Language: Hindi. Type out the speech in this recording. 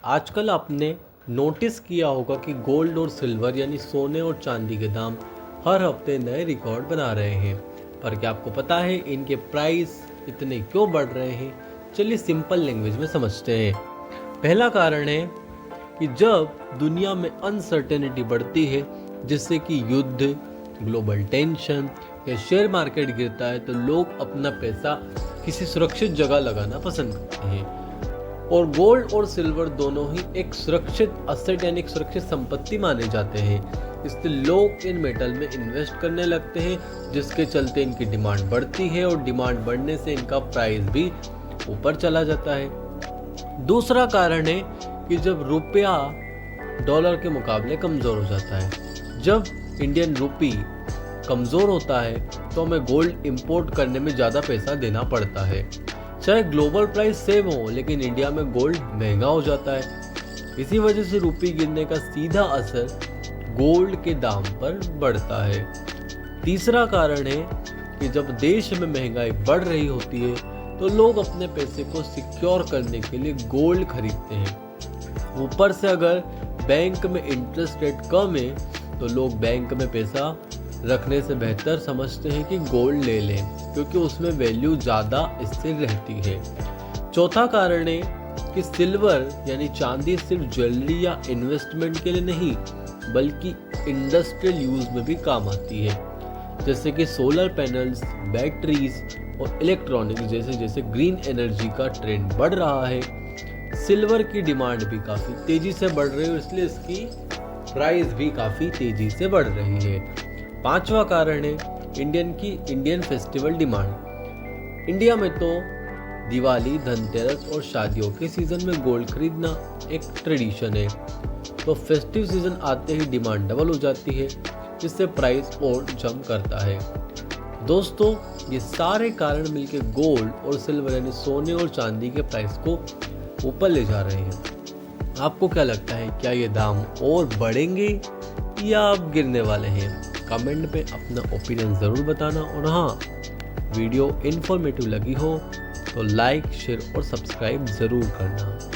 आजकल आपने नोटिस किया होगा कि गोल्ड और सिल्वर यानी सोने और चांदी के दाम हर हफ्ते नए रिकॉर्ड बना रहे हैं। पर क्या आपको पता है इनके प्राइस इतने क्यों बढ़ रहे हैं? चलिए सिंपल लैंग्वेज में समझते हैं। पहला कारण है कि जब दुनिया में अनसर्टेनिटी बढ़ती है, जिससे कि युद्ध, ग्लोबल टेंशन या शेयर मार्केट गिरता है, तो लोग अपना पैसा किसी सुरक्षित जगह लगाना पसंद करते हैं। और गोल्ड और सिल्वर दोनों ही एक सुरक्षित असेट यानी एक सुरक्षित संपत्ति माने जाते हैं। इसलिए लोग इन मेटल में इन्वेस्ट करने लगते हैं, जिसके चलते इनकी डिमांड बढ़ती है और डिमांड बढ़ने से इनका प्राइस भी ऊपर चला जाता है। दूसरा कारण है कि जब रुपया डॉलर के मुकाबले कमज़ोर हो जाता है, जब इंडियन रुपी कमज़ोर होता है तो हमें गोल्ड इंपोर्ट करने में ज़्यादा पैसा देना पड़ता है। चाहे ग्लोबल प्राइस सेम हो, लेकिन इंडिया में गोल्ड महंगा हो जाता है। इसी वजह से रुपये गिरने का सीधा असर गोल्ड के दाम पर बढ़ता है। तीसरा कारण है कि जब देश में महंगाई बढ़ रही होती है तो लोग अपने पैसे को सिक्योर करने के लिए गोल्ड खरीदते हैं। ऊपर से अगर बैंक में इंटरेस्ट रेट कम है तो लोग बैंक में पैसा रखने से बेहतर समझते हैं कि गोल्ड ले लें, क्योंकि उसमें वैल्यू ज़्यादा स्थिर रहती है। चौथा कारण है कि सिल्वर यानी चांदी सिर्फ ज्वेलरी या इन्वेस्टमेंट के लिए नहीं, बल्कि इंडस्ट्रियल यूज में भी काम आती है। जैसे कि सोलर पैनल्स, बैटरीज और इलेक्ट्रॉनिक्स जैसे जैसे ग्रीन एनर्जी का ट्रेंड बढ़ रहा है, सिल्वर की डिमांड भी काफ़ी तेज़ी से बढ़ रही है, इसलिए इसकी प्राइस भी काफ़ी तेज़ी से बढ़ रही है। पांचवा कारण है इंडियन फेस्टिवल डिमांड। इंडिया में तो दिवाली, धनतेरस और शादियों के सीजन में गोल्ड खरीदना एक ट्रेडिशन है, तो फेस्टिव सीजन आते ही डिमांड डबल हो जाती है, जिससे प्राइस और जंप करता है। दोस्तों, ये सारे कारण मिलकर गोल्ड और सिल्वर यानी सोने और चांदी के प्राइस को ऊपर ले जा रहे हैं। आपको क्या लगता है, क्या ये दाम और बढ़ेंगे या अब गिरने वाले हैं? कमेंट पे अपना ओपिनियन ज़रूर बताना। और हाँ, वीडियो इन्फॉर्मेटिव लगी हो तो लाइक, शेयर और सब्सक्राइब ज़रूर करना।